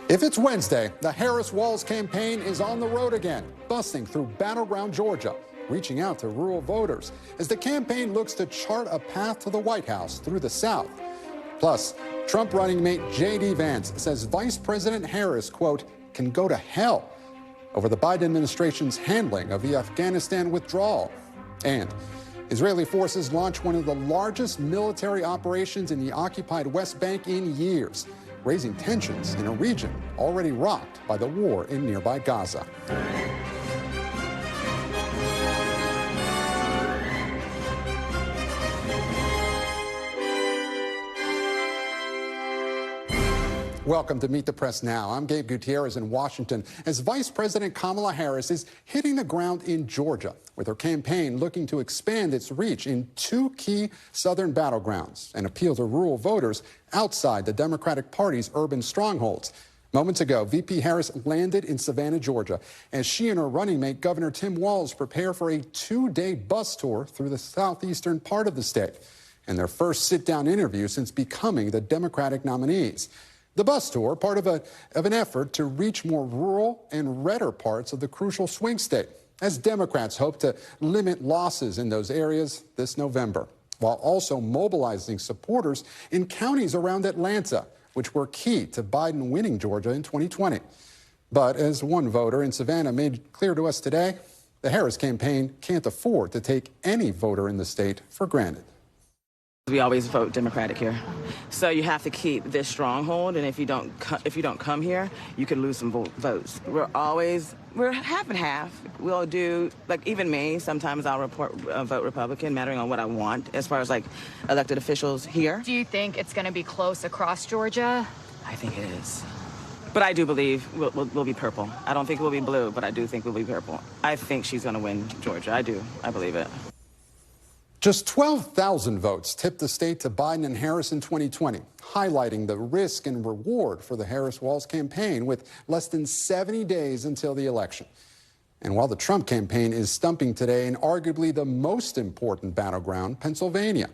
If it's Wednesday, the Harris-Walz campaign is on the road again, busting through battleground Georgia, reaching out to rural voters as the campaign looks to chart a path to the White House through the South. Plus, Trump running mate J.D. Vance says Vice President Harris, quote, can go to hell over the Biden administration's handling of the Afghanistan withdrawal. And Israeli forces launch one of the largest military operations in the occupied West Bank in years, raising tensions in a region already rocked by the war in nearby Gaza. Welcome to Meet the Press Now. I'm Gabe Gutierrez in Washington as Vice President Kamala Harris is hitting the ground in Georgia with her campaign looking to expand its reach in two key southern battlegrounds and appeal to rural voters outside the Democratic Party's urban strongholds. Moments ago, VP Harris landed in Savannah, Georgia, as she and her running mate, Governor Tim Walz, prepare for a two-day bus tour through the southeastern part of the state and their first sit-down interview since becoming the Democratic nominees. The bus tour, part of an effort to reach more rural and redder parts of the crucial swing state, as Democrats hope to limit losses in those areas this November, while also mobilizing supporters in counties around Atlanta, which were key to Biden winning Georgia in 2020. But as one voter in Savannah made clear to us today, the Harris campaign can't afford to take any voter in the state for granted. We always vote Democratic here, so you have to keep this stronghold. And if you don't come here, you could lose some votes. We're half and half. We'll do, like, even me. Sometimes I'll vote Republican, mattering on what I want as far as like elected officials here. Do you think it's going to be close across Georgia? I think it is, but I do believe we'll be purple. I don't think we'll be blue, but I do think we'll be purple. I think she's going to win Georgia. I do. I believe it. Just 12,000 votes tipped the state to Biden and Harris in 2020, highlighting the risk and reward for the Harris-Walz campaign with less than 70 days until the election. And while the Trump campaign is stumping today in arguably the most important battleground, Pennsylvania.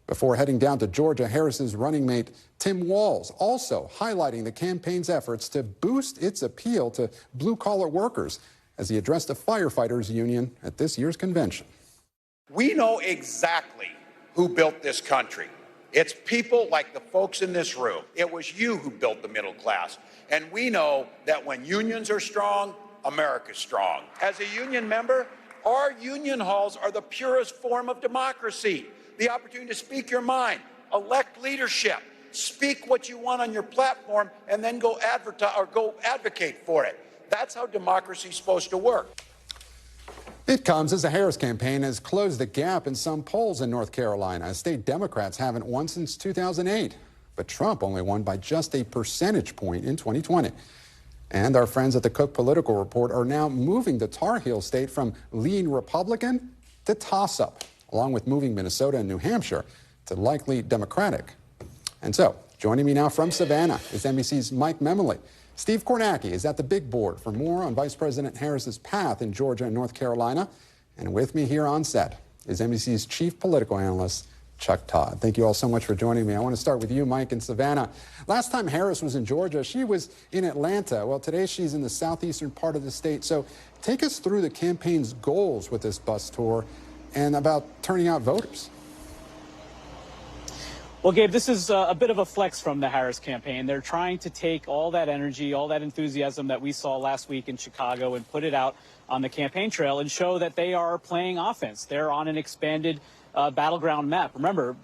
Before heading down to Georgia, Harris's running mate Tim Walz also highlighting the campaign's efforts to boost its appeal to blue-collar workers as he addressed a firefighters union at this year's convention. We know exactly who built this country. It's people like the folks in this room. It was you who built the middle class. And we know that when unions are strong, America's strong. As a union member, our union halls are the purest form of democracy. The opportunity to speak your mind, elect leadership, speak what you want on your platform, and then go advocate for it. That's how democracy is supposed to work. It comes as the Harris campaign has closed the gap in some polls in North Carolina, as state Democrats haven't won since 2008. But Trump only won by just a percentage point in 2020. And our friends at the Cook Political Report are now moving the Tar Heel state from lean Republican to toss-up, along with moving Minnesota and New Hampshire to likely Democratic. And so, joining me now from Savannah is NBC's Mike Memoli. Steve Kornacki is at the big board for more on Vice President Harris's path in Georgia and North Carolina. And with me here on set is NBC's chief political analyst, Chuck Todd. Thank you all so much for joining me. I want to start with you, Mike, in Savannah. Last time Harris was in Georgia, she was in Atlanta. Well, today she's in the southeastern part of the state. So take us through the campaign's goals with this bus tour and about turning out voters. Well, Gabe, this is a bit of a flex from the Harris campaign. They're trying to take all that energy, all that enthusiasm that we saw last week in Chicago and put it out on the campaign trail and show that they are playing offense. They're on an expanded battleground map. Remember,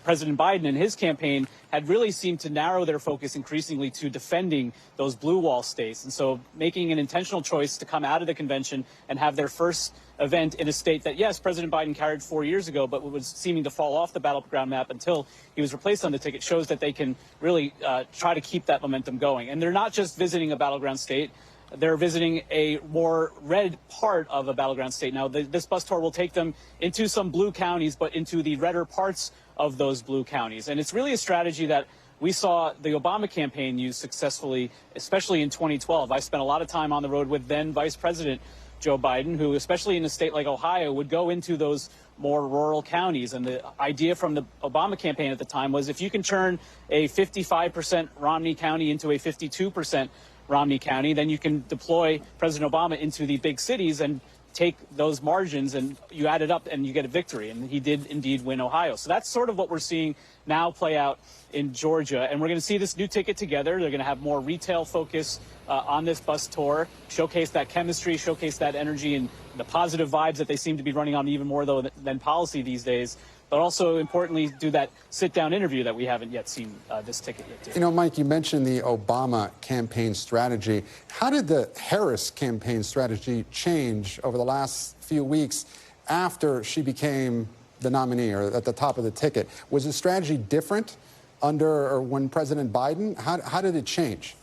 President Biden and his campaign had really seemed to narrow their focus increasingly to defending those blue wall states. And so making an intentional choice to come out of the convention and have their first event in a state that, yes, President Biden carried 4 years ago, but was seeming to fall off the battleground map until he was replaced on the ticket, shows that they can really try to keep that momentum going. And they're not just visiting a battleground state. They're visiting a more red part of a battleground state. Now, this bus tour will take them into some blue counties, but into the redder parts of those blue counties. And it's really a strategy that we saw the Obama campaign use successfully, especially in 2012. I spent a lot of time on the road with then Vice President Joe Biden, who, especially in a state like Ohio, would go into those more rural counties. And the idea from the Obama campaign at the time was if you can turn a 55% Romney County into a 52% Romney County, then you can deploy President Obama into the big cities and take those margins and you add it up and you get a victory. And he did indeed win Ohio. So that's sort of what we're seeing now play out in Georgia. And we're going to see this new ticket together. They're going to have more retail focus on this bus tour, showcase that chemistry, showcase that energy and the positive vibes that they seem to be running on even more though than policy these days. But also, importantly, do that sit-down interview that we haven't yet seen this ticket yet do. You know, Mike, you mentioned the Obama campaign strategy. How did the Harris campaign strategy change over the last few weeks after she became the nominee or at the top of the ticket? Was the strategy different under or when President Biden? How did it change?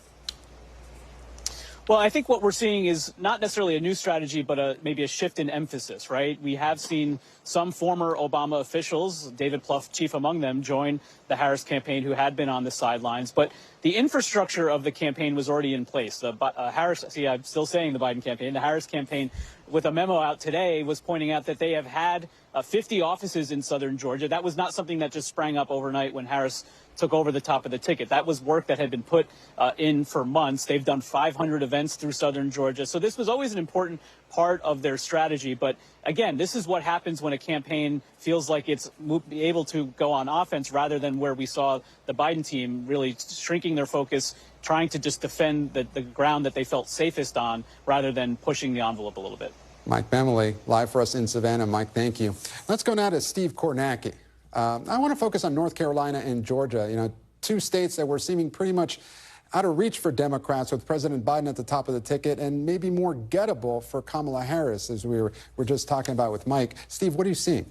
Well, I think what we're seeing is not necessarily a new strategy, but maybe a shift in emphasis, right? We have seen some former Obama officials, David Plouffe chief among them, join the Harris campaign who had been on the sidelines. But the infrastructure of the campaign was already in place. The Harris, see, I'm still saying the Biden campaign. The Harris campaign, with a memo out today, was pointing out that they have had 50 offices in southern Georgia. That was not something that just sprang up overnight when Harris took over the top of the ticket. That was work that had been put in for months. They've done 500 events through southern Georgia. So this was always an important part of their strategy. But again, this is what happens when a campaign feels like it's able to go on offense rather than where we saw the Biden team really shrinking their focus, trying to just defend the ground that they felt safest on rather than pushing the envelope a little bit. Mike Bemley, live for us in Savannah. Mike, thank you. Let's go now to Steve Kornacki. I want to focus on North Carolina and Georgia, you know, two states that were seeming pretty much out of reach for Democrats with President Biden at the top of the ticket and maybe more gettable for Kamala Harris, as we were just talking about with Mike. Steve, what are you seeing?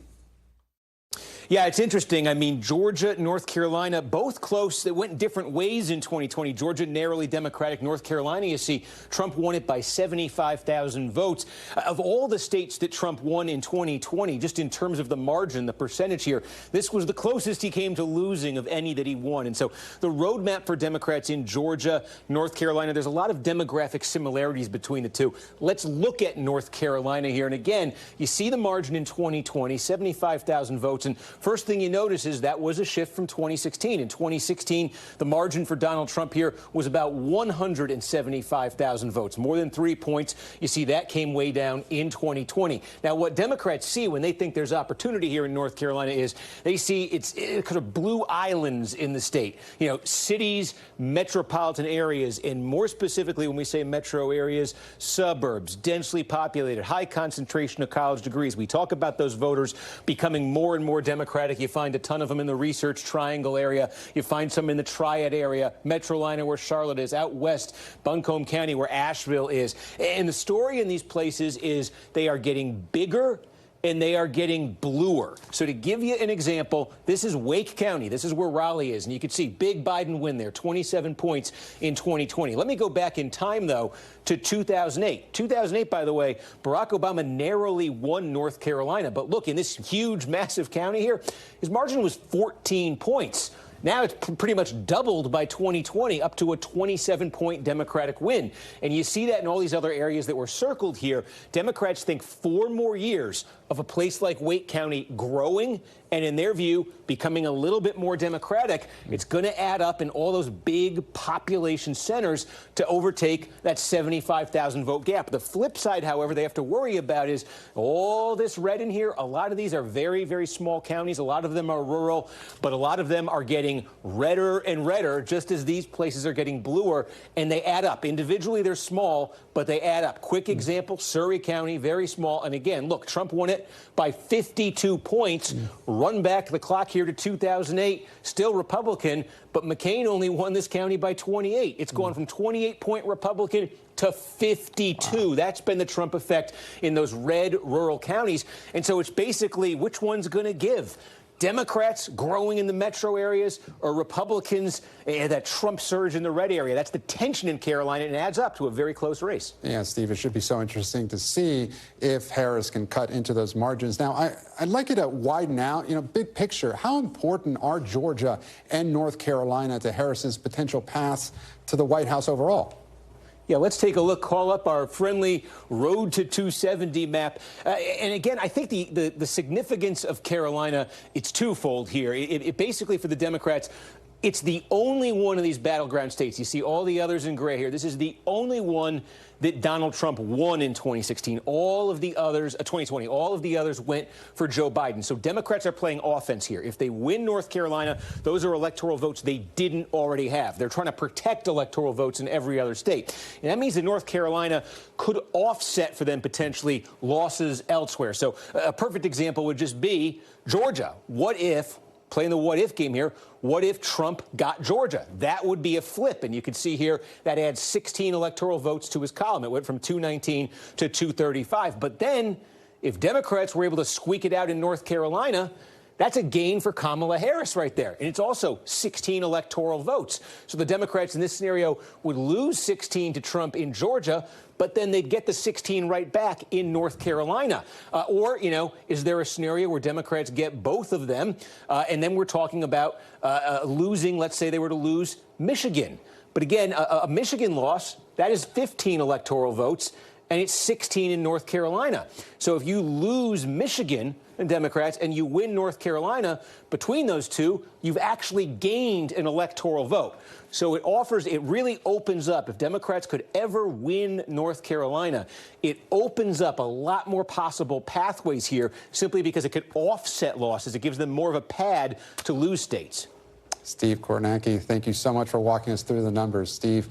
Yeah, it's interesting. I mean, Georgia, North Carolina, both close. They went different ways in 2020. Georgia narrowly Democratic. North Carolina, you see, Trump won it by 75,000 votes. Of all the states that Trump won in 2020, just in terms of the margin, the percentage here, this was the closest he came to losing of any that he won. And so the roadmap for Democrats in Georgia, North Carolina, there's a lot of demographic similarities between the two. Let's look at North Carolina here. And again, you see the margin in 2020, 75,000 votes. And first thing you notice is that was a shift from 2016. In 2016, the margin for Donald Trump here was about 175,000 votes, more than 3 points. You see that came way down in 2020. Now, what Democrats see when they think there's opportunity here in North Carolina is they see it's kind of blue islands in the state. You know, cities, metropolitan areas, and more specifically when we say metro areas, suburbs, densely populated, high concentration of college degrees. We talk about those voters becoming more and more Democratic. You find a ton of them in the Research Triangle area. You find some in the Triad area, Metrolina where Charlotte is, out west, Buncombe County where Asheville is. And the story in these places is they are getting bigger and they are getting bluer. So to give you an example, this is Wake County. This is where Raleigh is. And you can see big Biden win there, 27 points in 2020. Let me go back in time, though, to 2008. 2008, by the way, Barack Obama narrowly won North Carolina. But look, in this huge, massive county here, his margin was 14 points. Now it's pretty much doubled by 2020, up to a 27-point Democratic win. And you see that in all these other areas that were circled here. Democrats think 4 more years of a place like Wake County growing and, in their view, becoming a little bit more Democratic. It's going to add up in all those big population centers to overtake that 75,000 vote gap. The flip side, however, they have to worry about is all this red in here. A lot of these are very, very small counties. A lot of them are rural, but a lot of them are getting redder and redder, just as these places are getting bluer, and they add up. Individually, they're small, but they add up. Quick example, Surrey County, very small. And again, look, Trump won it by 52 points. Run back the clock here to 2008, still Republican, but McCain only won this county by 28. It's gone from 28-point Republican to 52. Wow. That's been the Trump effect in those red rural counties. And so it's basically which one's going to give? Democrats growing in the metro areas or Republicans, that Trump surge in the red area? That's the tension in Carolina, and it adds up to a very close race. Yeah, Steve, it should be so interesting to see if Harris can cut into those margins. Now, I'd like you to widen out, you know, big picture. How important are Georgia and North Carolina to Harris's potential path to the White House overall? Yeah, let's take a look. Call up our friendly Road to 270 map. And again, I think the significance of Carolina, it's twofold here. It basically, for the Democrats, it's the only one of these battleground states. You see all the others in gray here. This is the only one that Donald Trump won in 2016. All of the others, 2020, all of the others went for Joe Biden. So Democrats are playing offense here. If they win North Carolina, those are electoral votes they didn't already have. They're trying to protect electoral votes in every other state. And that means that North Carolina could offset for them potentially losses elsewhere. So a perfect example would just be Georgia. What if, playing the what if game here, what if Trump got Georgia? That would be a flip. And you can see here that adds 16 electoral votes to his column. It went from 219 to 235. But then if Democrats were able to squeak it out in North Carolina, that's a gain for Kamala Harris right there. And it's also 16 electoral votes. So the Democrats in this scenario would lose 16 to Trump in Georgia, but then they'd get the 16 right back in North Carolina. Or, you know, is there a scenario where Democrats get both of them? And then we're talking about losing, let's say they were to lose Michigan. But again, a Michigan loss, that is 15 electoral votes, and it's 16 in North Carolina. So if you lose Michigan, and Democrats, and you win North Carolina, between those two, you've actually gained an electoral vote. So it really opens up. If Democrats could ever win North Carolina, it opens up a lot more possible pathways here simply because it could offset losses. It gives them more of a pad to lose states. Steve Kornacki, thank you so much for walking us through the numbers. Steve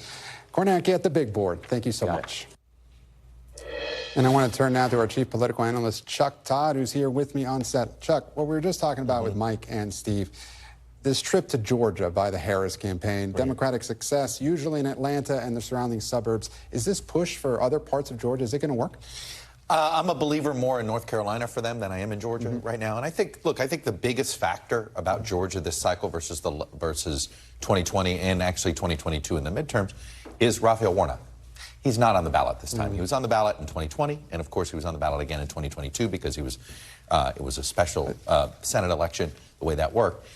Kornacki at the big board. Thank you so much. And I want to turn now to our chief political analyst, Chuck Todd, who's here with me on set. Chuck, what we were just talking about with Mike and Steve, this trip to Georgia by the Harris campaign, Democratic success, usually in Atlanta and the surrounding suburbs. Is this push for other parts of Georgia? Is it going to work? I'm a believer more in North Carolina for them than I am in Georgia right now. And I think, look, I think the biggest factor about Georgia this cycle versus 2020 and actually 2022 in the midterms is Raphael Warnock. He's not on the ballot this time. He was on the ballot in 2020, and of course he was on the ballot again in 2022 because he was, it was a special Senate election, the way that worked.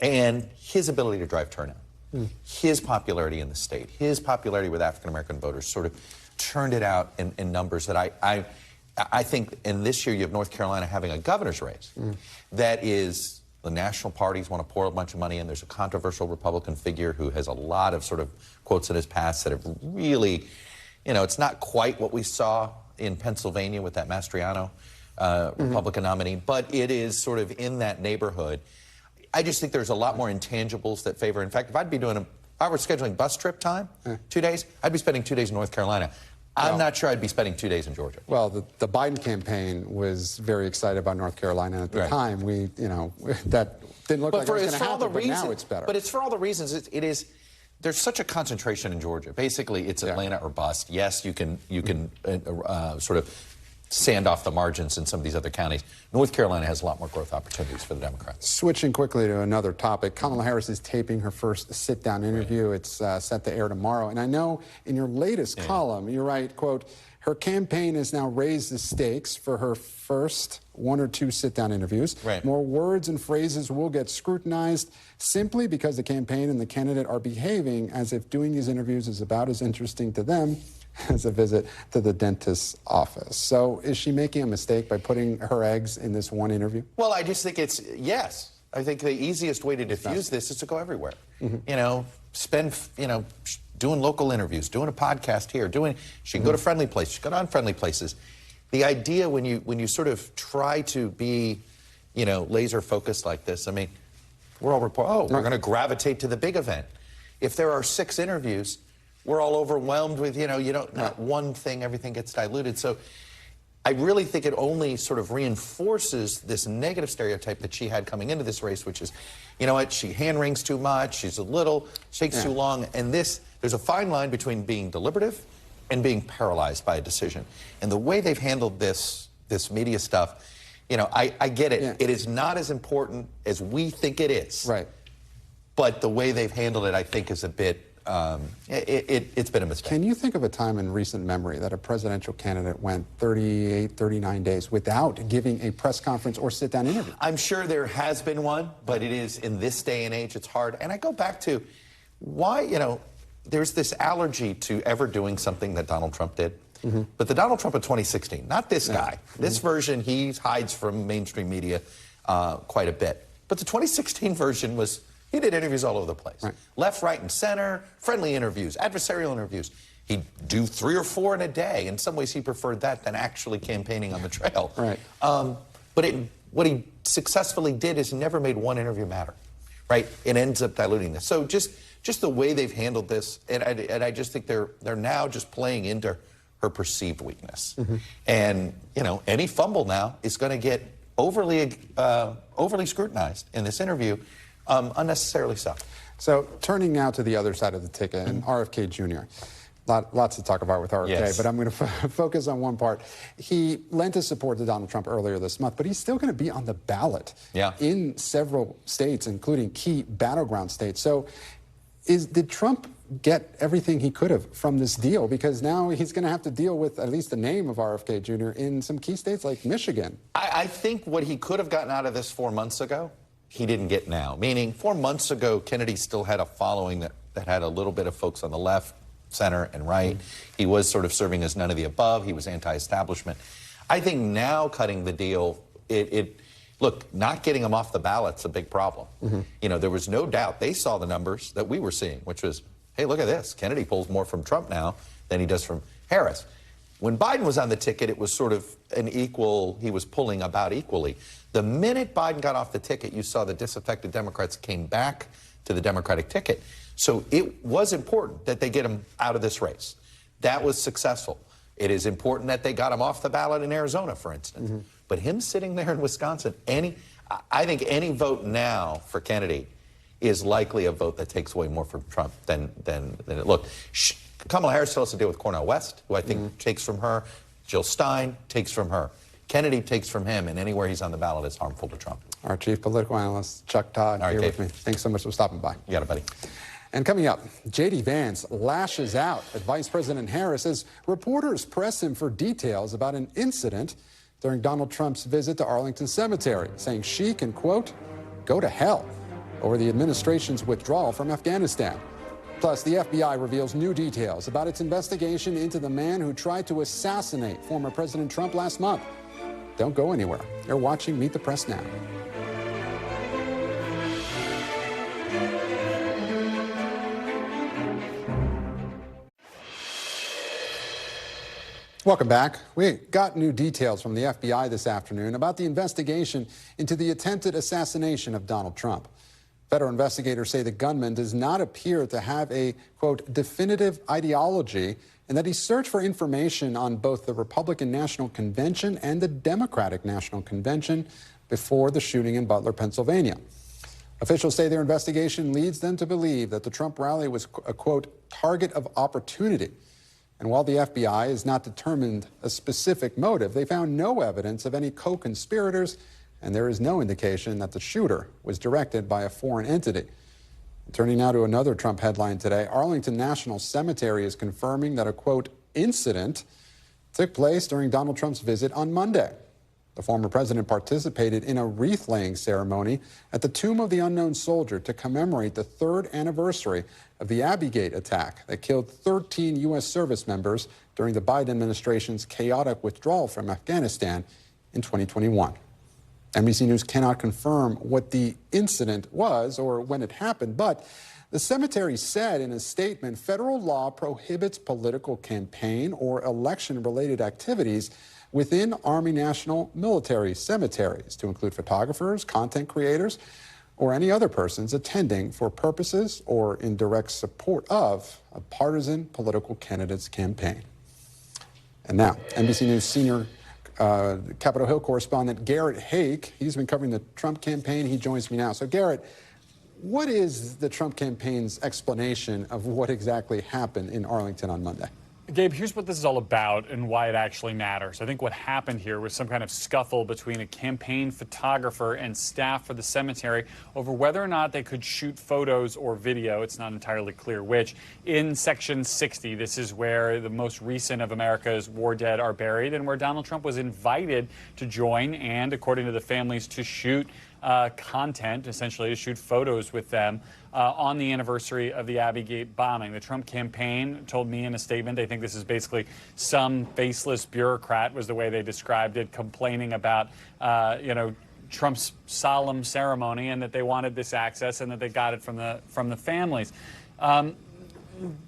And his ability to drive turnout, his popularity in the state, his popularity with African-American voters sort of turned it out in numbers that I think, and this year you have North Carolina having a governor's race that is, the national parties want to pour a bunch of money in. There's a controversial Republican figure who has a lot of sort of quotes in his past that have really, you know, it's not quite what we saw in Pennsylvania with that Mastriano Republican nominee, but it is sort of in that neighborhood. I just think there's a lot more intangibles that favor. In fact, if I were scheduling bus trip time, 2 days, I'd be spending 2 days in North Carolina. I'm not sure I'd be spending 2 days in Georgia. Well, the Biden campaign was very excited about North Carolina. At the time, that didn't look like it was going to happen, but now it's better. But it's for all the reasons. There's such a concentration in Georgia. Basically, it's Atlanta or bust. Yes, you can sort of sand off the margins in some of these other counties. North Carolina has a lot more growth opportunities for the Democrats. Switching quickly to another topic, Kamala Harris is taping her first sit-down interview. It's set to air tomorrow. And I know in your latest column, you write, quote, her campaign has now raised the stakes for her first 1 or 2 sit-down interviews. More words and phrases will get scrutinized simply because the campaign and the candidate are behaving as if doing these interviews is about as interesting to them as a visit to the dentist's office. So is she making a mistake by putting her eggs in this one interview? Well, I just think yes. I think the easiest way to diffuse this is to go everywhere. You know, doing local interviews, doing a podcast here, she can go to friendly places, she can go to unfriendly places. The idea when you sort of try to be, laser focused like this, I mean, we're all we're going to gravitate to the big event. If there are 6 interviews, we're all overwhelmed with, not one thing, everything gets diluted. So I really think it only sort of reinforces this negative stereotype that she had coming into this race, which is, you know what, she hand wrings too much, she's a little, shakes too long, and there's a fine line between being deliberative and being paralyzed by a decision. And the way they've handled this media stuff, I get it. It is not as important as we think it is. But the way they've handled it, I think, is a bit, it's been a mistake. Can you think of a time in recent memory that a presidential candidate went 38, 39 days without giving a press conference or sit-down interview? I'm sure there has been one, but it is, in this day and age, it's hard. And I go back to why, there's this allergy to ever doing something that Donald Trump did. But the Donald Trump of 2016, not this guy. This version, he hides from mainstream media quite a bit. But the 2016 version was, he did interviews all over the place. Left, right, and center, friendly interviews, adversarial interviews. He'd do 3 or 4 in a day. In some ways, he preferred that than actually campaigning on the trail. But what he successfully did is he never made one interview matter. It ends up diluting this. So just the way they've handled this, and I just think they're now just playing into her perceived weakness. And, you know, any fumble now is going to get overly scrutinized in this interview, unnecessarily so. So turning now to the other side of the ticket, and RFK Jr. Lots to talk about with RFK, but I'm going to focus on one part. He lent his support to Donald Trump earlier this month, but he's still going to be on the ballot in several states, including key battleground states. So did Trump get everything he could have from this deal? Because now he's going to have to deal with at least the name of RFK Jr. in some key states like Michigan. I think what he could have gotten out of this 4 months ago, he didn't get now. Meaning 4 months ago, Kennedy still had a following that had a little bit of folks on the left, center, and right. He was sort of serving as none of the above. He was anti-establishment. I think now cutting the deal, look, not getting him off the ballot's a big problem. You know, there was no doubt. They saw the numbers that we were seeing, which was, hey, look at this. Kennedy pulls more from Trump now than he does from Harris. When Biden was on the ticket, it was sort of an equal, he was pulling about equally. The minute Biden got off the ticket, you saw the disaffected Democrats came back to the Democratic ticket. So it was important that they get him out of this race. That was successful. It is important that they got him off the ballot in Arizona, for instance. But him sitting there in Wisconsin, I think any vote now for Kennedy is likely a vote that takes away more from Trump than it. Look, Kamala Harris still has to deal with Cornel West, who I think takes from her. Jill Stein takes from her. Kennedy takes from him, and anywhere he's on the ballot is harmful to Trump. Our chief political analyst, Chuck Todd, here with me. Thanks so much for stopping by. You got it, buddy. And coming up, J.D. Vance lashes out at Vice President Harris as reporters press him for details about an incident during Donald Trump's visit to Arlington Cemetery, saying she can, quote, go to hell over the administration's withdrawal from Afghanistan. Plus, the FBI reveals new details about its investigation into the man who tried to assassinate former President Trump last month. Don't go anywhere. You're watching Meet the Press Now. Welcome back. We got new details from the FBI this afternoon about the investigation into the attempted assassination of Donald Trump. Federal investigators say the gunman does not appear to have a, quote, definitive ideology, and that he searched for information on both the Republican National Convention and the Democratic National Convention before the shooting in Butler, Pennsylvania. Officials say their investigation leads them to believe that the Trump rally was a, quote, target of opportunity. And while the FBI has not determined a specific motive, they found no evidence of any co-conspirators, and there is no indication that the shooter was directed by a foreign entity. Turning now to another Trump headline today, Arlington National Cemetery is confirming that a, quote, incident took place during Donald Trump's visit on Monday. The former president participated in a wreath-laying ceremony at the Tomb of the Unknown Soldier to commemorate the 3rd anniversary of the Abbey Gate attack that killed 13 U.S. service members during the Biden administration's chaotic withdrawal from Afghanistan in 2021. NBC News cannot confirm what the incident was or when it happened, but the cemetery said in a statement, federal law prohibits political campaign or election-related activities within Army National Military cemeteries, to include photographers, content creators, or any other persons attending for purposes or in direct support of a partisan political candidate's campaign. And now, NBC News senior Capitol Hill correspondent Garrett Hake, he's been covering the Trump campaign. He joins me now. So, Garrett, what is the Trump campaign's explanation of what exactly happened in Arlington on Monday? Gabe, here's what this is all about and why it actually matters. I think what happened here was some kind of scuffle between a campaign photographer and staff for the cemetery over whether or not they could shoot photos or video, it's not entirely clear which, in Section 60. This is where the most recent of America's war dead are buried and where Donald Trump was invited to join and, according to the families, to shoot content, essentially to shoot photos with them on the anniversary of the Abbey Gate bombing. The Trump campaign told me in a statement they think this is basically some faceless bureaucrat, was the way they described it, complaining about, Trump's solemn ceremony, and that they wanted this access and that they got it from the families.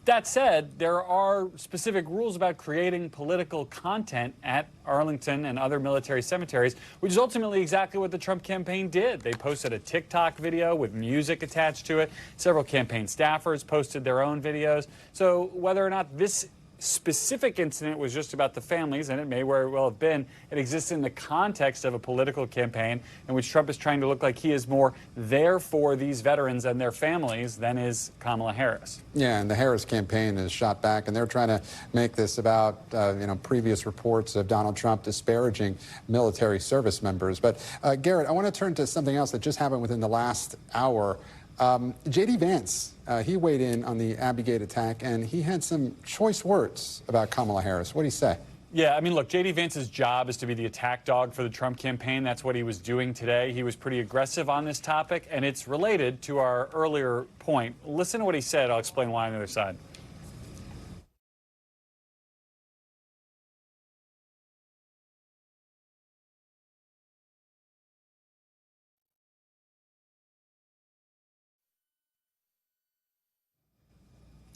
That said, there are specific rules about creating political content at Arlington and other military cemeteries, which is ultimately exactly what the Trump campaign did. They posted a TikTok video with music attached to it. Several campaign staffers posted their own videos. So whether or not this specific incident was just about the families, and it may very well have been, it exists in the context of a political campaign in which Trump is trying to look like he is more there for these veterans and their families than is Kamala Harris. Yeah, and the Harris campaign is shot back, and they're trying to make this about, previous reports of Donald Trump disparaging military service members. But, Garrett, I want to turn to something else that just happened within the last hour. J.D. Vance, he weighed in on the Abbey Gate attack, and he had some choice words about Kamala Harris. What did he say? Yeah, I mean, look, J.D. Vance's job is to be the attack dog for the Trump campaign. That's what he was doing today. He was pretty aggressive on this topic, and it's related to our earlier point. Listen to what he said. I'll explain why on the other side.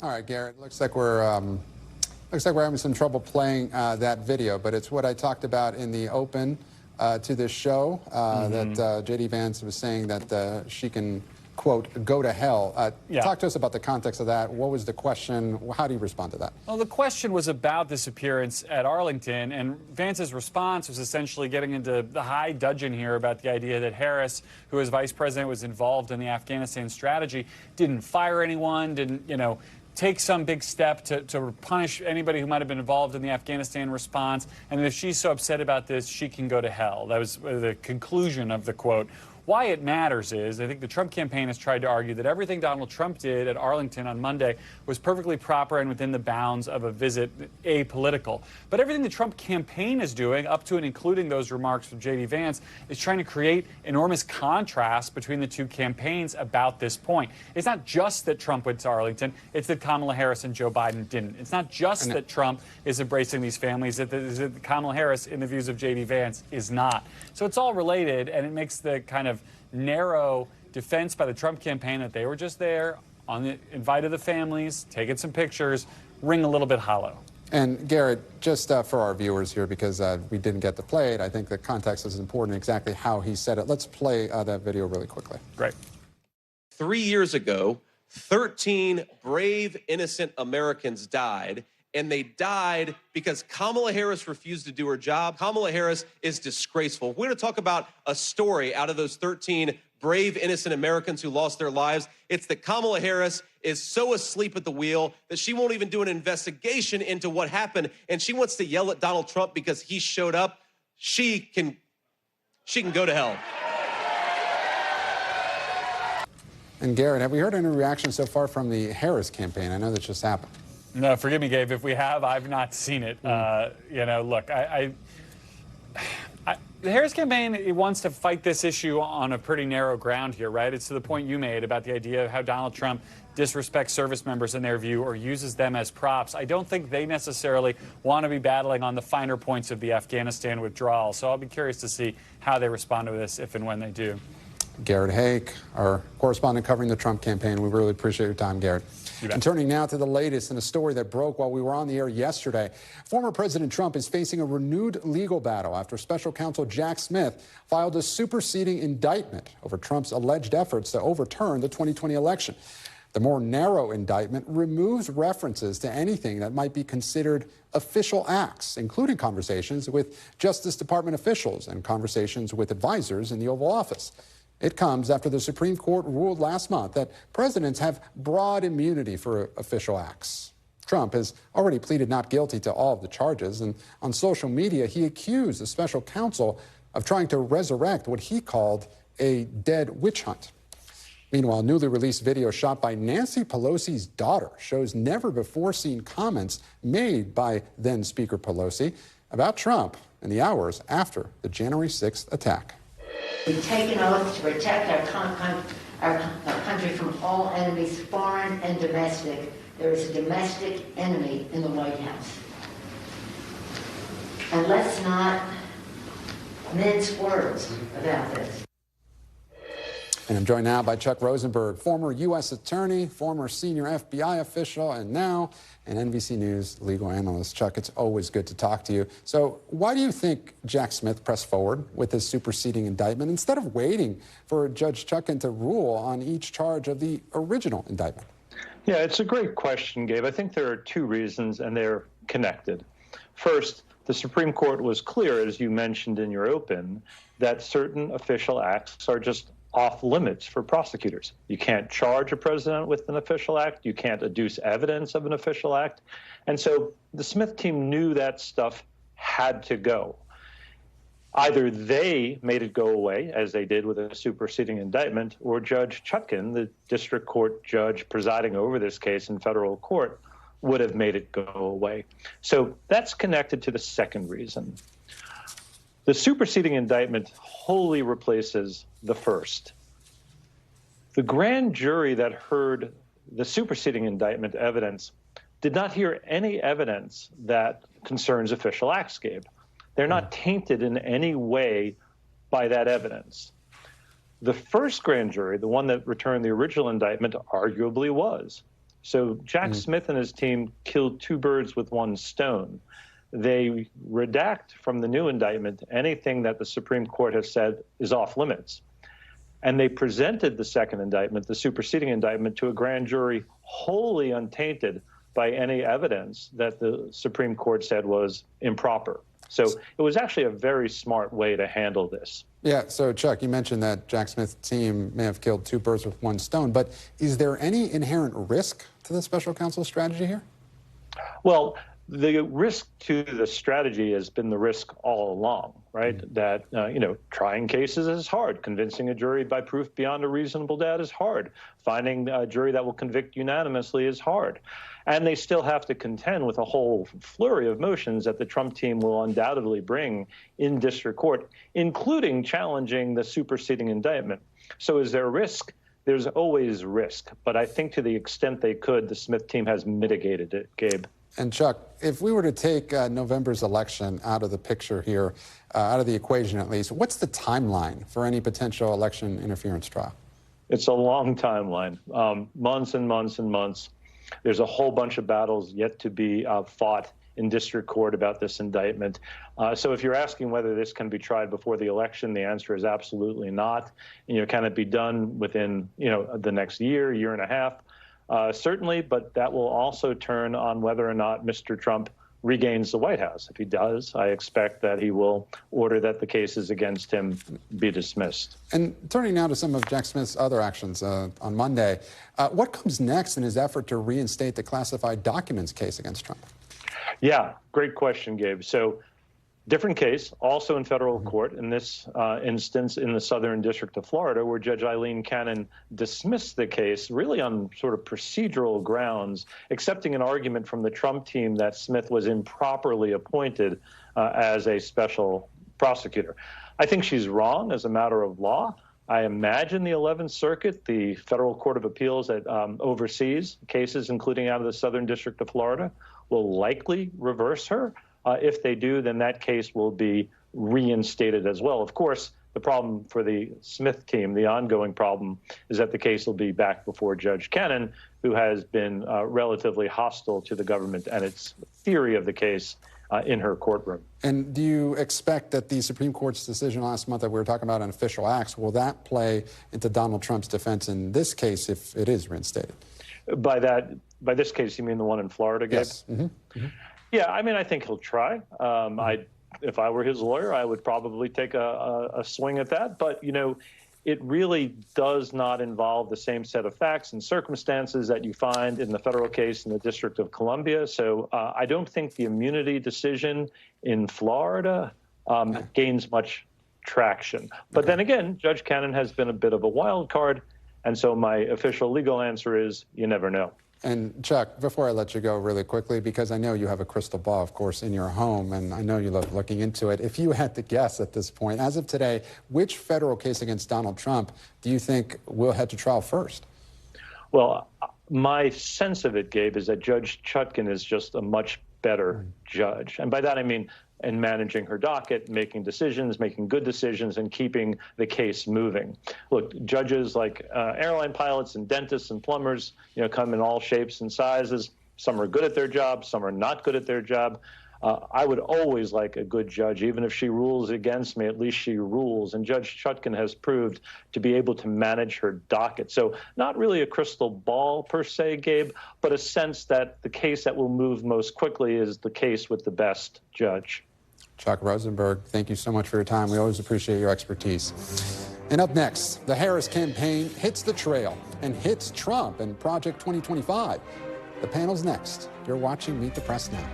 All right, Garrett. Looks like we're having some trouble playing that video, but it's what I talked about in the open to this show. That J.D. Vance was saying that she can, quote, go to hell. Talk to us about the context of that. What was the question? How do you respond to that? Well, the question was about this appearance at Arlington, and Vance's response was essentially getting into the high dudgeon here about the idea that Harris, who as vice president was involved in the Afghanistan strategy, didn't fire anyone, didn't, take some big step to punish anybody who might have been involved in the Afghanistan response, and if she's so upset about this, she can go to hell. That was the conclusion of the quote. Why it matters is, I think the Trump campaign has tried to argue that everything Donald Trump did at Arlington on Monday was perfectly proper and within the bounds of a visit, apolitical. But everything the Trump campaign is doing, up to and including those remarks from J.D. Vance, is trying to create enormous contrast between the two campaigns about this point. It's not just that Trump went to Arlington, it's that Kamala Harris and Joe Biden didn't. It's not just that Trump is embracing these families, it's that Kamala Harris, in the views of J.D. Vance, is not. So it's all related, and it makes the kind of narrow defense by the Trump campaign that they were just there on the invite of the families, taking some pictures, ring a little bit hollow. And Garrett, just for our viewers here, because we didn't get to play it, I think the context is important, exactly how he said it. Let's play that video really quickly. Great. 3 years ago, 13 brave, innocent Americans died, and they died because Kamala Harris refused to do her job. Kamala Harris is disgraceful. We're going to talk about a story out of those 13 brave, innocent Americans who lost their lives. It's that Kamala Harris is so asleep at the wheel that she won't even do an investigation into what happened, and she wants to yell at Donald Trump because he showed up. She can go to hell. And Garrett, have we heard any reaction so far from the Harris campaign? I know that just happened. No, forgive me, Gabe. If we have, I've not seen it. Look, the Harris campaign, it wants to fight this issue on a pretty narrow ground here, right? It's to the point you made about the idea of how Donald Trump disrespects service members in their view or uses them as props. I don't think they necessarily want to be battling on the finer points of the Afghanistan withdrawal. So I'll be curious to see how they respond to this if and when they do. Garrett Hake, our correspondent covering the Trump campaign. We really appreciate your time, Garrett. And turning now to the latest in a story that broke while we were on the air yesterday. Former President Trump is facing a renewed legal battle after Special Counsel Jack Smith filed a superseding indictment over Trump's alleged efforts to overturn the 2020 election. The more narrow indictment removes references to anything that might be considered official acts, including conversations with Justice Department officials and conversations with advisors in the Oval Office. It comes after the Supreme Court ruled last month that presidents have broad immunity for official acts. Trump has already pleaded not guilty to all of the charges, and on social media, he accused the special counsel of trying to resurrect what he called a dead witch hunt. Meanwhile, newly released video shot by Nancy Pelosi's daughter shows never-before-seen comments made by then-Speaker Pelosi about Trump in the hours after the January 6th attack. We take an oath to protect our country from all enemies, foreign and domestic. There is a domestic enemy in the White House. And let's not mince words about this. And I'm joined now by Chuck Rosenberg, former U.S. attorney, former senior FBI official, and now an NBC News legal analyst. Chuck, it's always good to talk to you. So why do you think Jack Smith pressed forward with his superseding indictment instead of waiting for Judge Chutkan to rule on each charge of the original indictment? Yeah, it's a great question, Gabe. I think there are two reasons, and they're connected. First, the Supreme Court was clear, as you mentioned in your open, that certain official acts are just off limits for prosecutors. You can't charge a president with an official act. You can't adduce evidence of an official act. And so the Smith team knew that stuff had to go. Either they made it go away, as they did with a superseding indictment, or Judge Chutkan, the district court judge presiding over this case in federal court, would have made it go away. So that's connected to the second reason. The superseding indictment wholly replaces the first. The grand jury that heard the superseding indictment evidence did not hear any evidence that concerns official acts, Gabe. They're not tainted in any way by that evidence. The first grand jury, the one that returned the original indictment, arguably was. So Jack Smith and his team killed two birds with one stone. They redact from the new indictment anything that the Supreme Court has said is off limits. And they presented the second indictment, the superseding indictment, to a grand jury wholly untainted by any evidence that the Supreme Court said was improper. So it was actually a very smart way to handle this. Yeah, so Chuck, you mentioned that Jack Smith's team may have killed two birds with one stone, but is there any inherent risk to the special counsel's strategy here? Well, the risk to the strategy has been the risk all along, right? That, trying cases is hard. Convincing a jury by proof beyond a reasonable doubt is hard. Finding a jury that will convict unanimously is hard. And they still have to contend with a whole flurry of motions that the Trump team will undoubtedly bring in district court, including challenging the superseding indictment. So is there risk? There's always risk. But I think to the extent they could, the Smith team has mitigated it, Gabe. And Chuck, if we were to take November's election out of the picture here, out of the equation at least, what's the timeline for any potential election interference trial? It's a long timeline, months and months and months. There's a whole bunch of battles yet to be fought in district court about this indictment. So if you're asking whether this can be tried before the election, the answer is absolutely not. Can it be done within, the next year, year and a half? Certainly, but that will also turn on whether or not Mr. Trump regains the White House. If he does, I expect that he will order that the cases against him be dismissed. And turning now to some of Jack Smith's other actions on Monday, what comes next in his effort to reinstate the classified documents case against Trump? Yeah, great question, Gabe. So different case, also in federal court, in this instance in the Southern District of Florida, where Judge Eileen Cannon dismissed the case really on sort of procedural grounds, accepting an argument from the Trump team that Smith was improperly appointed as a special prosecutor. I think she's wrong as a matter of law. I imagine the 11th Circuit, the federal court of appeals that oversees cases, including out of the Southern District of Florida, will likely reverse her. If they do, then that case will be reinstated as well. Of course, the problem for the Smith team, the ongoing problem, is that the case will be back before Judge Cannon, who has been relatively hostile to the government and its theory of the case in her courtroom. And do you expect that the Supreme Court's decision last month that we were talking about on official acts, will that play into Donald Trump's defense in this case if it is reinstated? By this case, you mean the one in Florida, Gabe? Yes. Yeah, I mean, I think he'll try. If I were his lawyer, I would probably take a swing at that. But, it really does not involve the same set of facts and circumstances that you find in the federal case in the District of Columbia. So I don't think the immunity decision in Florida gains much traction. But then again, Judge Cannon has been a bit of a wild card. And so my official legal answer is you never know. And Chuck, before I let you go really quickly, because I know you have a crystal ball, of course, in your home, and I know you love looking into it. If you had to guess at this point, as of today, which federal case against Donald Trump do you think will head to trial first? Well, my sense of it, Gabe, is that Judge Chutkan is just a much better judge. And by that I mean in managing her docket, making decisions, making good decisions, and keeping the case moving. Look, judges like airline pilots and dentists and plumbers, come in all shapes and sizes. Some are good at their job, some are not good at their job. I would always like a good judge. Even if she rules against me, at least she rules. And Judge Chutkan has proved to be able to manage her docket. So not really a crystal ball per se, Gabe, but a sense that the case that will move most quickly is the case with the best judge. Chuck Rosenberg, thank you so much for your time. We always appreciate your expertise. And up next, the Harris campaign hits the trail and hits Trump and Project 2025. The panel's next. You're watching Meet the Press Now.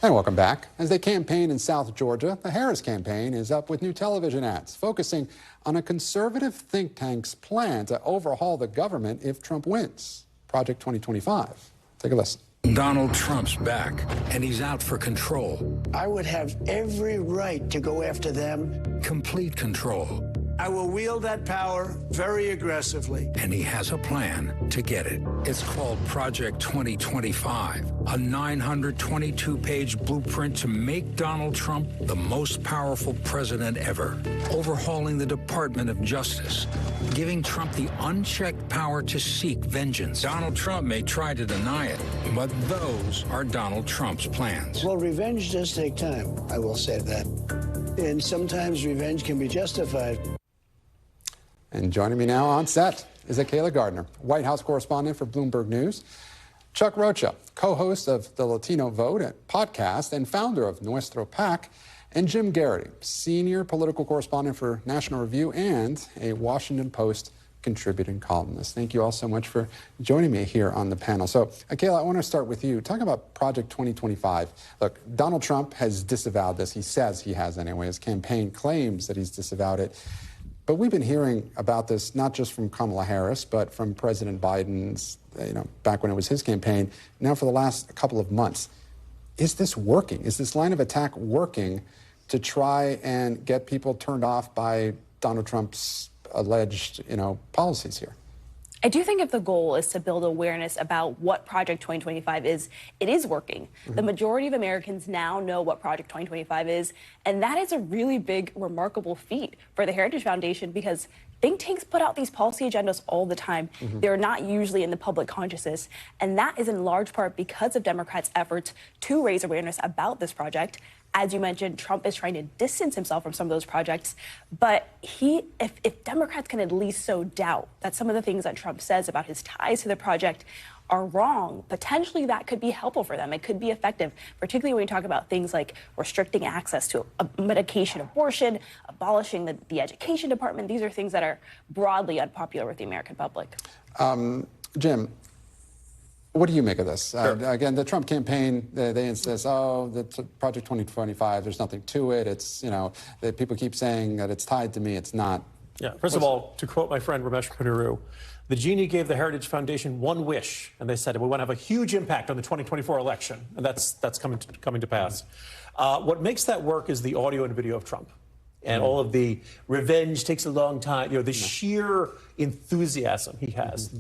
And welcome back. As they campaign in South Georgia, the Harris campaign is up with new television ads focusing on a conservative think tank's plan to overhaul the government if Trump wins. Project 2025. Take a listen. Donald Trump's back, and he's out for control. I would have every right to go after them. Complete control. I will wield that power very aggressively. And he has a plan to get it. It's called Project 2025, a 922-page blueprint to make Donald Trump the most powerful president ever, overhauling the Department of Justice, giving Trump the unchecked power to seek vengeance. Donald Trump may try to deny it, but those are Donald Trump's plans. Well, revenge does take time, I will say that. And sometimes revenge can be justified. And joining me now on set is Kayla Gardner, White House correspondent for Bloomberg News, Chuck Rocha, co-host of the Latino Vote podcast and founder of Nuestro PAC, and Jim Garrity, senior political correspondent for National Review and a Washington Post contributing columnist. Thank you all so much for joining me here on the panel. So, Kayla, I want to start with you. Talking about Project 2025. Look, Donald Trump has disavowed this. He says he has anyway. His campaign claims that he's disavowed it. But we've been hearing about this not just from Kamala Harris, but from President Biden's, back when it was his campaign, now for the last couple of months. Is this working? Is this line of attack working to try and get people turned off by Donald Trump's alleged, policies here? I do think if the goal is to build awareness about what Project 2025 is, it is working. Mm-hmm. The majority of Americans now know what Project 2025 is, and that is a really big, remarkable feat for the Heritage Foundation because think tanks put out these policy agendas all the time. Mm-hmm. They're not usually in the public consciousness, and that is in large part because of Democrats' efforts to raise awareness about this project. As you mentioned, Trump is trying to distance himself from some of those projects. But if Democrats can at least sow doubt that some of the things that Trump says about his ties to the project are wrong, potentially that could be helpful for them. It could be effective, particularly when you talk about things like restricting access to a medication abortion, abolishing the education department. These are things that are broadly unpopular with the American public. Jim, what do you make of this? Sure. Again, the Trump campaign, they insist, the Project 2025, there's nothing to it. It's, that people keep saying that it's tied to me. It's not. Yeah, first of all, to quote my friend Ramesh Kunuru, the genie gave the Heritage Foundation one wish, and they said, we want to have a huge impact on the 2024 election, and that's coming to pass. What makes that work is the audio and video of Trump. And all of the revenge takes a long time, the sheer enthusiasm he has.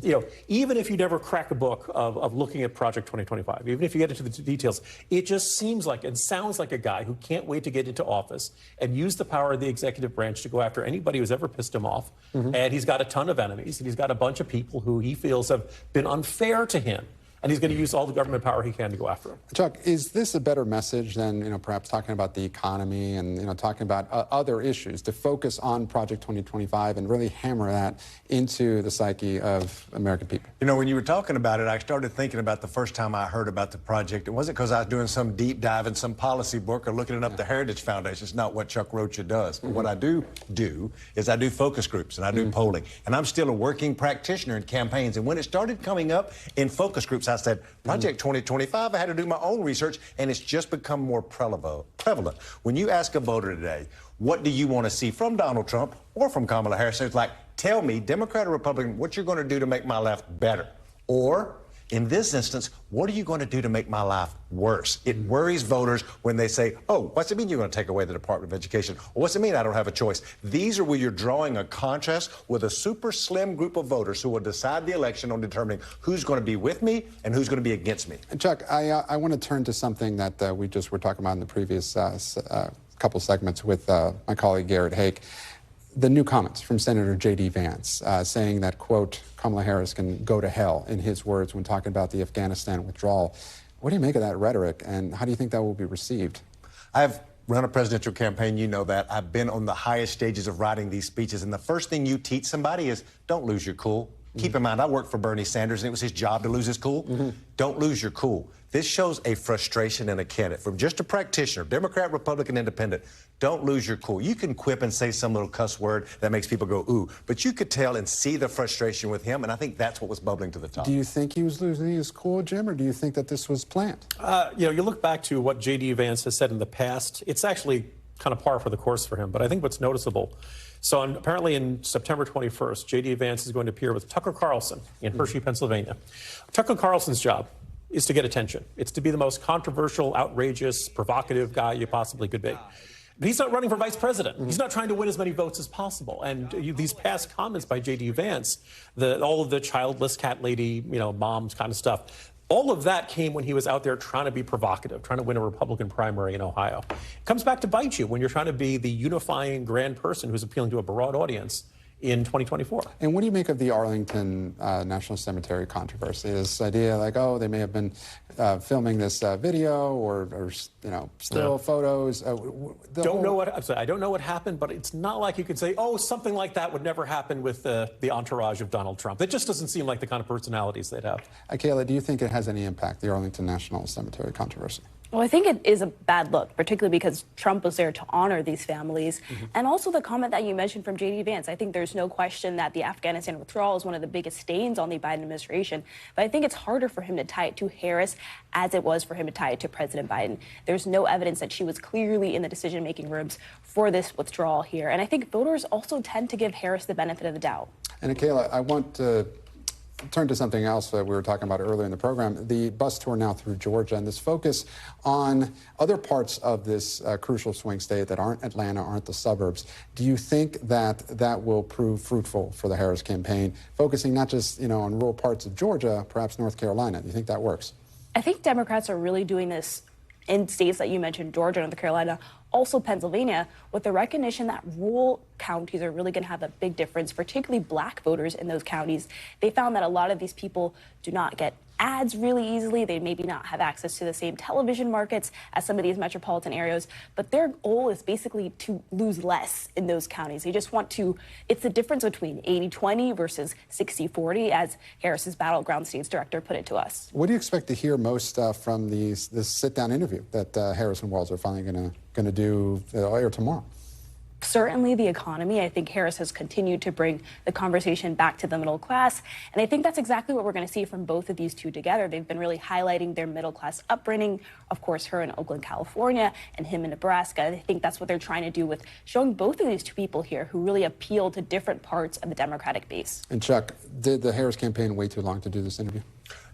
Even if you never crack a book of looking at Project 2025, even if you get into the details, it just seems like and sounds like a guy who can't wait to get into office and use the power of the executive branch to go after anybody who's ever pissed him off. Mm-hmm. And he's got a ton of enemies, and he's got a bunch of people who he feels have been unfair to him. And he's going to use all the government power he can to go after him. Chuck, is this a better message than, perhaps talking about the economy and, talking about other issues, to focus on Project 2025 and really hammer that into the psyche of American people? When you were talking about it, I started thinking about the first time I heard about the project. It wasn't because I was doing some deep dive in some policy book or looking up the Heritage Foundation. It's not what Chuck Rocha does. But what I do is I do focus groups and I do polling. And I'm still a working practitioner in campaigns. And when it started coming up in focus groups, I said, Project 2025, I had to do my own research, and it's just become more prevalent. When you ask a voter today, what do you want to see from Donald Trump or from Kamala Harris? It's like, tell me, Democrat or Republican, what you're going to do to make my life better. Or, in this instance, what are you going to do to make my life worse? It worries voters when they say, oh, what's it mean you're going to take away the Department of Education? Or what's it mean I don't have a choice? These are where you're drawing a contrast with a super slim group of voters who will decide the election on determining who's going to be with me and who's going to be against me. And Chuck, I want to turn to something that we just were talking about in the previous couple segments with my colleague Garrett Hake. The new comments from Senator J.D. Vance saying that, quote, Kamala Harris can go to hell, in his words, when talking about the Afghanistan withdrawal. What do you make of that rhetoric, and how do you think that will be received? I've run a presidential campaign, you know that. I've been on the highest stages of writing these speeches, and the first thing you teach somebody is don't lose your cool. Keep in mind, I worked for Bernie Sanders, and it was his job to lose his cool. Don't lose your cool. This shows a frustration in a candidate. From just a practitioner, Democrat, Republican, Independent, don't lose your cool. You can quip and say some little cuss word that makes people go, ooh, but you could tell and see the frustration with him, and I think that's what was bubbling to the top. Do you think he was losing his cool, Jim, or do you think that this was planned? You know, you look back to what J.D. Vance has said in the past, it's actually kind of par for the course for him, but I think what's noticeable, so apparently in September 21st, J.D. Vance is going to appear with Tucker Carlson in Hershey, Pennsylvania. Tucker Carlson's job is to get attention. It's to be the most controversial, outrageous, provocative guy you possibly could be. But he's not running for vice president. He's not trying to win as many votes as possible. And these past comments by J.D. Vance, all of the childless cat lady, you know, moms kind of stuff, all of that came when he was out there trying to be provocative, trying to win a Republican primary in Ohio. It comes back to bite you when you're trying to be the unifying grand person who's appealing to a broad audience in 2024. And what do you make of the Arlington National Cemetery controversy? This idea like, oh, they may have been filming this video or you know, still photos. I don't know what happened, but it's not like you could say, oh, something like that would never happen with the entourage of Donald Trump. It just doesn't seem like the kind of personalities they'd have. Kayla, do you think it has any impact, the Arlington National Cemetery controversy? Well, I think it is a bad look, particularly because Trump was there to honor these families. And also the comment that you mentioned from J.D. Vance. I think there's no question that the Afghanistan withdrawal is one of the biggest stains on the Biden administration. But I think it's harder for him to tie it to Harris as it was for him to tie it to President Biden. There's no evidence that she was clearly in the decision-making rooms for this withdrawal here. And I think voters also tend to give Harris the benefit of the doubt. And Kayla, I want to turn to something else that we were talking about earlier in the program, the bus tour now through Georgia and this focus on other parts of this crucial swing state that aren't Atlanta, aren't the suburbs. Do you think that that will prove fruitful for the Harris campaign, focusing not just, you know, on rural parts of Georgia, perhaps North Carolina? Do you think that works? I think Democrats are really doing this in states that you mentioned, Georgia, North Carolina, also Pennsylvania, with the recognition that rural counties are really going to have a big difference, particularly black voters in those counties. They found that a lot of these people do not get ads really easily. They maybe not have access to the same television markets as some of these metropolitan areas, but their goal is basically to lose less in those counties. They just want to, it's the difference between 80-20 versus 60-40, as Harris's battleground states director put it to us. What do you expect to hear most from this sit-down interview that Harris and Walz are finally going to do air tomorrow? Certainly the economy. I think Harris has continued to bring the conversation back to the middle class. And I think that's exactly what we're going to see from both of these two together. They've been really highlighting their middle class upbringing. Of course, her in Oakland, California, and him in Nebraska. And I think that's what they're trying to do with showing both of these two people here who really appeal to different parts of the Democratic base. And Chuck, did the Harris campaign wait too long to do this interview?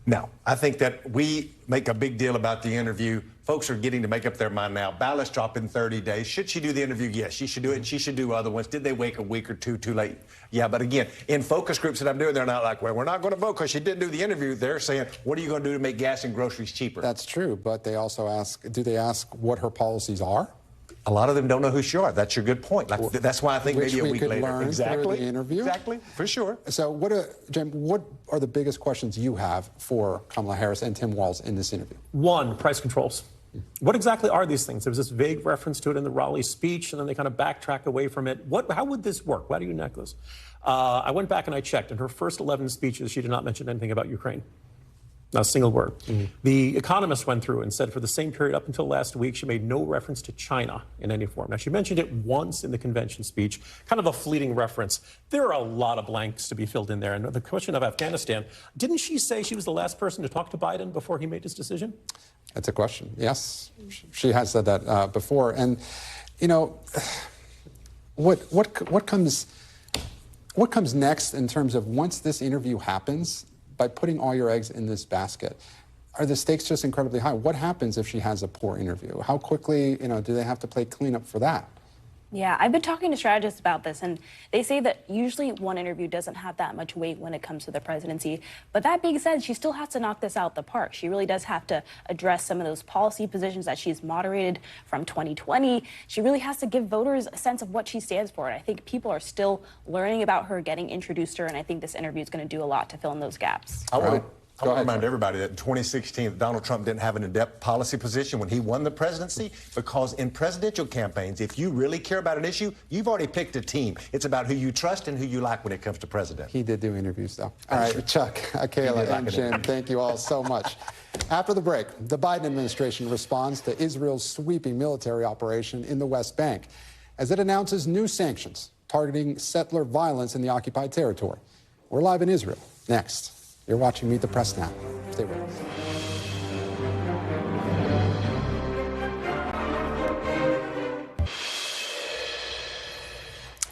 No. I think that we make a big deal about the interview. Folks are getting to make up their mind now. Ballots drop in 30 days. Should she do the interview? Yes, she should do it, and she should do other ones. Did they wait a week or two too late? Yeah, but again, in focus groups that I'm doing, they're not like, well, we're not going to vote because she didn't do the interview. They're saying, what are you going to do to make gas and groceries cheaper? That's true, but they also ask, do they ask what her policies are? A lot of them don't know who she are. That's your good point. Like, that's why I think maybe a week later. Learn through the interview. Exactly, for sure. So, Jim, what are the biggest questions you have for Kamala Harris and Tim Walz in this interview? One, price controls. What exactly are these things? There was this vague reference to it in the Raleigh speech, and then they kind of backtrack away from it. How would this work? Why do you neck this? I went back and I checked. In her first 11 speeches, she did not mention anything about Ukraine. Not a single word. Mm-hmm. The Economist went through and said for the same period up until last week, she made no reference to China in any form. Now, she mentioned it once in the convention speech, kind of a fleeting reference. There are a lot of blanks to be filled in there. And the question of Afghanistan, didn't she say she was the last person to talk to Biden before he made his decision? That's a question. Yes, she has said that before. And, you know, what comes next in terms of once this interview happens, by putting all your eggs in this basket? Are the stakes just incredibly high? What happens if she has a poor interview? How quickly, do they have to play cleanup for that? Yeah, I've been talking to strategists about this, and they say that usually one interview doesn't have that much weight when it comes to the presidency. But that being said, she still has to knock this out the park. She really does have to address some of those policy positions that she's moderated from 2020. She really has to give voters a sense of what she stands for. And I think people are still learning about her, getting introduced to her, and I think this interview is going to do a lot to fill in those gaps. I want to remind everybody that in 2016, Donald Trump didn't have an in-depth policy position when he won the presidency, because in presidential campaigns, if you really care about an issue, you've already picked a team. It's about who you trust and who you like when it comes to president. He did do interviews, though. All right, Chuck, Kayla, and Jim, thank you all so much. After the break, the Biden administration responds to Israel's sweeping military operation in the West Bank as it announces new sanctions targeting settler violence in the occupied territory. We're live in Israel. Next. You're watching Meet the Press now. Stay with us.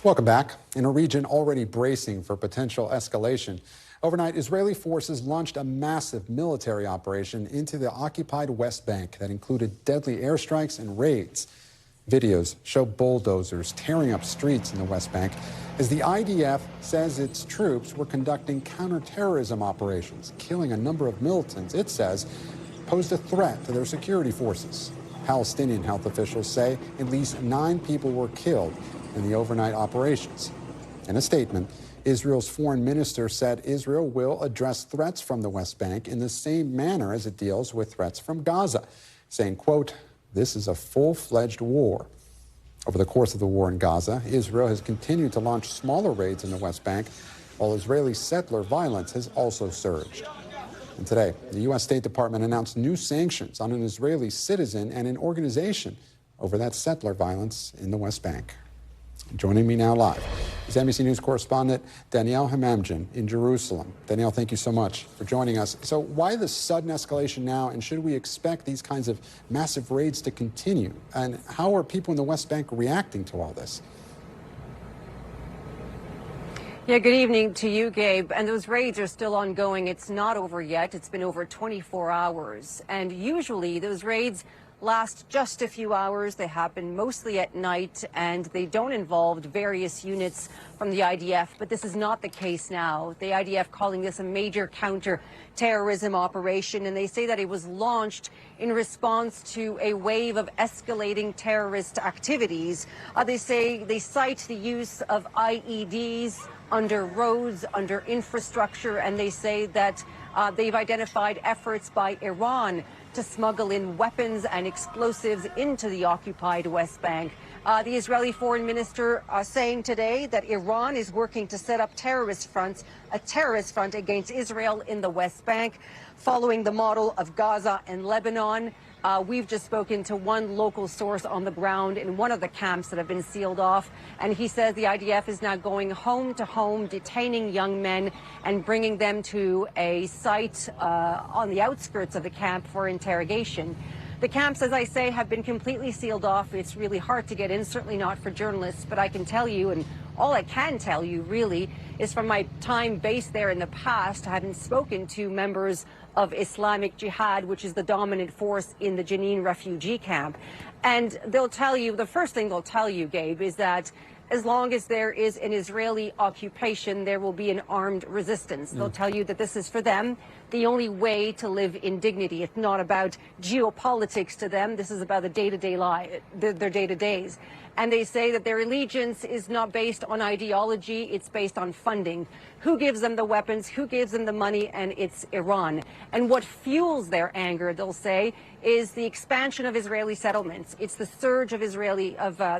Welcome back. In a region already bracing for potential escalation, overnight Israeli forces launched a massive military operation into the occupied West Bank that included deadly airstrikes and raids. Videos show bulldozers tearing up streets in the West Bank as the IDF says its troops were conducting counterterrorism operations, killing a number of militants it says posed a threat to their security forces. Palestinian health officials say at least 9 people were killed in the overnight operations. In a statement, Israel's foreign minister said Israel will address threats from the West Bank in the same manner as it deals with threats from Gaza, saying, quote, "This is a full-fledged war." Over the course of the war in Gaza, Israel has continued to launch smaller raids in the West Bank, while Israeli settler violence has also surged. And today, the U.S. State Department announced new sanctions on an Israeli citizen and an organization over that settler violence in the West Bank. Joining me now live is NBC News correspondent Danielle Hamamdjian in Jerusalem. Danielle, thank you so much for joining us. So why the sudden escalation now, and should we expect these kinds of massive raids to continue? And how are people in the West Bank reacting to all this? Yeah, good evening to you, Gabe. And those raids are still ongoing. It's not over yet. It's been over 24 hours. And usually those raids last just a few hours. They happen mostly at night, and they don't involve various units from the IDF. But this is not the case now. The IDF calling this a major counter-terrorism operation, and they say that it was launched in response to a wave of escalating terrorist activities. They say they cite the use of IEDs under roads, under infrastructure, and they say that they've identified efforts by Iran to smuggle in weapons and explosives into the occupied West Bank. The Israeli foreign minister saying today that Iran is working to set up a terrorist front against Israel in the West Bank, following the model of Gaza and Lebanon. We've just spoken to one local source on the ground in one of the camps that have been sealed off, and he says the IDF is now going home to home, detaining young men and bringing them to a site on the outskirts of the camp for interrogation. The camps, as I say, have been completely sealed off. It's really hard to get in, certainly not for journalists, but I can tell you, and all I can tell you really is from my time based there in the past, having spoken to members of Islamic Jihad, which is the dominant force in the Jenin refugee camp. And they'll tell you, the first thing they'll tell you, Gabe, is that as long as there is an Israeli occupation, there will be an armed resistance. They'll tell you that this is for them the only way to live in dignity. It's not about geopolitics to them. This is about the day-to-day life, their day-to-days. And they say that their allegiance is not based on ideology, it's based on funding. Who gives them the weapons, who gives them the money, and it's Iran. And what fuels their anger, they'll say, is the expansion of Israeli settlements. It's the surge of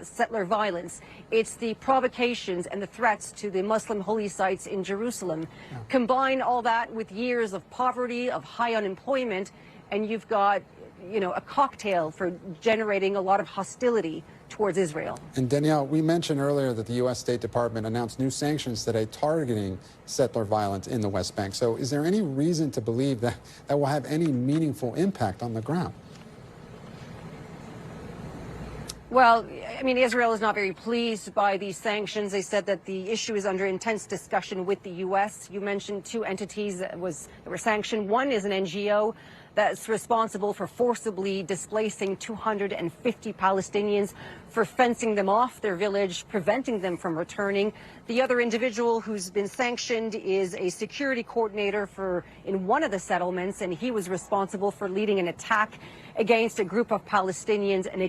settler violence. It's the provocations and the threats to the Muslim holy sites in Jerusalem. Combine all that with years of poverty, of high unemployment, and you've got, you know, a cocktail for generating a lot of hostility towards Israel. And Danielle, we mentioned earlier that the U.S. State Department announced new sanctions today targeting settler violence in the West Bank. So is there any reason to believe that that will have any meaningful impact on the ground? Well, I mean, Israel is not very pleased by these sanctions. They said that the issue is under intense discussion with the U.S. You mentioned two entities that were sanctioned. One is an NGO that's responsible for forcibly displacing 250 Palestinians, for fencing them off their village, preventing them from returning. The other individual who's been sanctioned is a security coordinator in one of the settlements, and he was responsible for leading an attack against a group of Palestinians and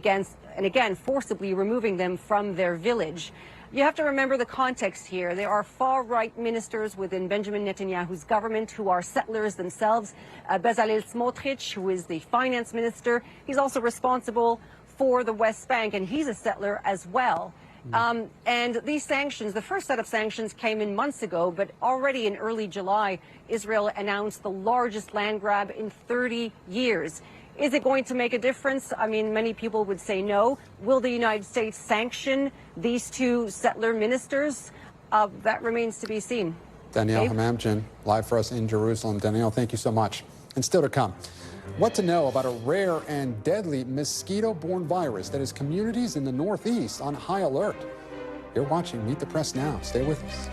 again, forcibly removing them from their village. You have to remember the context here. There are far-right ministers within Benjamin Netanyahu's government who are settlers themselves. Bezalel Smotrich, who is the finance minister, he's also responsible for the West Bank, and he's a settler as well. And these sanctions, the first set of sanctions came in months ago, but already in early July, Israel announced the largest land grab in 30 years. Is it going to make a difference? I mean, many people would say no. Will the United States sanction these two settler ministers? That remains to be seen. Danielle Hamamdjian, live for us in Jerusalem. Danielle, thank you so much. And still to come, what to know about a rare and deadly mosquito-borne virus that has communities in the Northeast on high alert. You're watching Meet the Press Now. Stay with us.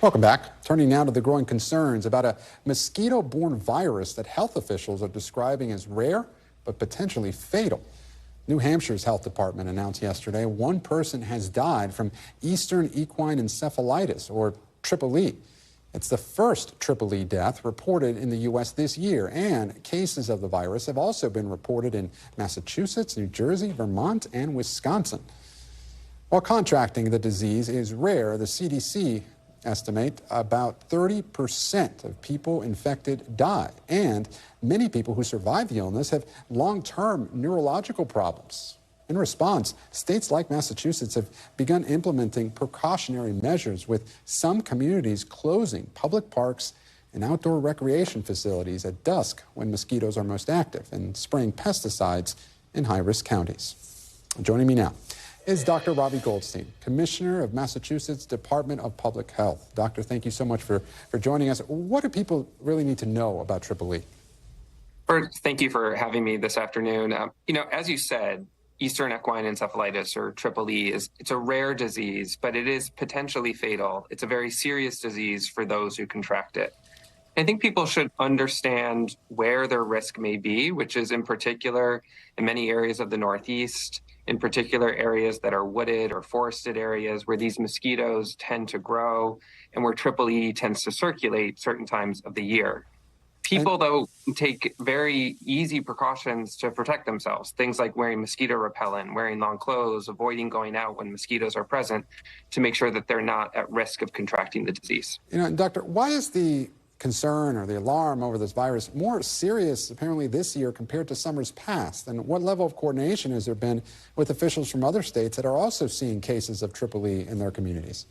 Welcome back. Turning now to the growing concerns about a mosquito-borne virus that health officials are describing as rare but potentially fatal. New Hampshire's health department announced yesterday one person has died from Eastern equine encephalitis, or Triple E. It's the first Triple E death reported in the U.S. this year, and cases of the virus have also been reported in Massachusetts, New Jersey, Vermont, and Wisconsin. While contracting the disease is rare, the CDC estimate about 30% of people infected die, and many people who survive the illness have long-term neurological problems. In response, states like Massachusetts have begun implementing precautionary measures, with some communities closing public parks and outdoor recreation facilities at dusk when mosquitoes are most active, and spraying pesticides in high-risk counties. Joining me now is Dr. Robbie Goldstein, Commissioner of Massachusetts Department of Public Health. Doctor, thank you so much for joining us. What do people really need to know about Triple E? First, thank you for having me this afternoon. As you said, Eastern equine encephalitis, or Triple E, it's a rare disease, but it is potentially fatal. It's a very serious disease for those who contract it. I think people should understand where their risk may be, which is in particular in many areas of the Northeast, in particular areas that are wooded or forested areas where these mosquitoes tend to grow and where Triple E tends to circulate certain times of the year. People, though, take very easy precautions to protect themselves, things like wearing mosquito repellent, wearing long clothes, avoiding going out when mosquitoes are present, to make sure that they're not at risk of contracting the disease. Doctor, why is the concern or the alarm over this virus more serious apparently this year compared to summers past? And what level of coordination has there been with officials from other states that are also seeing cases of Triple E in their communities?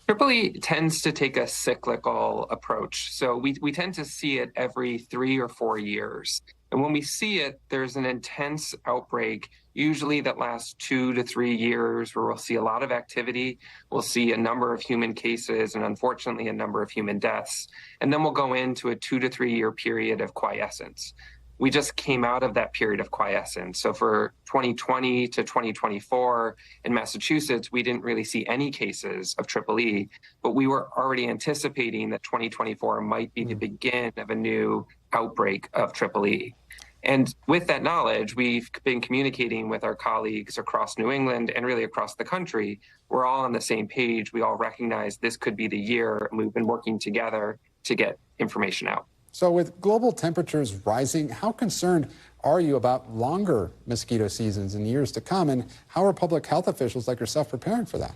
Triple E tends to take a cyclical approach. So we tend to see it every 3 or 4 years. And when we see it, there's an intense outbreak, usually that lasts 2 to 3 years, where we'll see a lot of activity. We'll see a number of human cases and, unfortunately, a number of human deaths. And then we'll go into a 2 to 3 year period of quiescence. We just came out of that period of quiescence. So for 2020 to 2024 in Massachusetts, we didn't really see any cases of Triple E, but we were already anticipating that 2024 might be the begin of a new outbreak of Triple E. And with that knowledge, we've been communicating with our colleagues across New England and really across the country. We're all on the same page. We all recognize this could be the year, and we've been working together to get information out. So with global temperatures rising, how concerned are you about longer mosquito seasons in years to come? And how are public health officials like yourself preparing for that?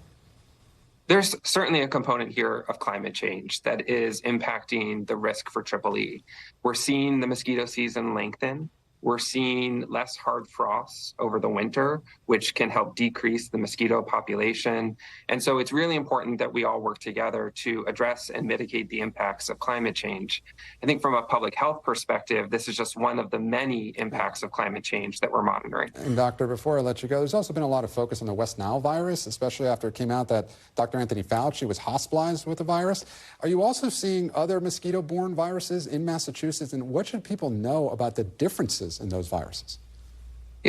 There's certainly a component here of climate change that is impacting the risk for Triple E. We're seeing the mosquito season lengthen. We're seeing less hard frosts over the winter, which can help decrease the mosquito population. And so it's really important that we all work together to address and mitigate the impacts of climate change. I think from a public health perspective, this is just one of the many impacts of climate change that we're monitoring. And Doctor, before I let you go, there's also been a lot of focus on the West Nile virus, especially after it came out that Dr. Anthony Fauci was hospitalized with the virus. Are you also seeing other mosquito-borne viruses in Massachusetts, and what should people know about the differences in those viruses?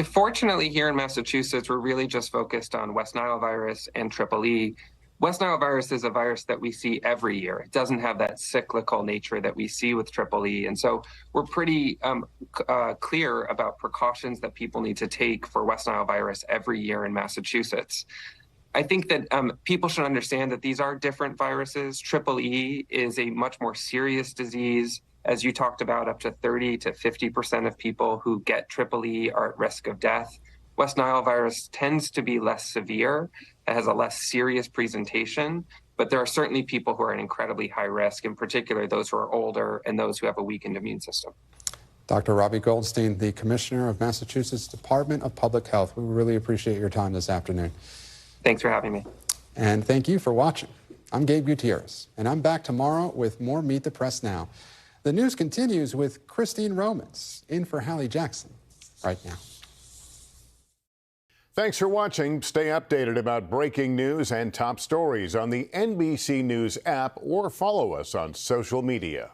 Fortunately, here in Massachusetts, we're really just focused on West Nile virus and EEE. West Nile virus is a virus that we see every year. It doesn't have that cyclical nature that we see with EEE. And so we're pretty clear about precautions that people need to take for West Nile virus every year in Massachusetts. I think that people should understand that these are different viruses. EEE is a much more serious disease. As you talked about, up to 30 to 50% of people who get EEE are at risk of death. West Nile virus tends to be less severe. It has a less serious presentation, but there are certainly people who are at incredibly high risk, in particular those who are older and those who have a weakened immune system. Dr. Robbie Goldstein, the Commissioner of Massachusetts Department of Public Health. We really appreciate your time this afternoon. Thanks for having me. And thank you for watching. I'm Gabe Gutierrez, and I'm back tomorrow with more Meet the Press Now. The news continues with Christine Romans in for Hallie Jackson right now. Thanks for watching. Stay updated about breaking news and top stories on the NBC News app or follow us on social media.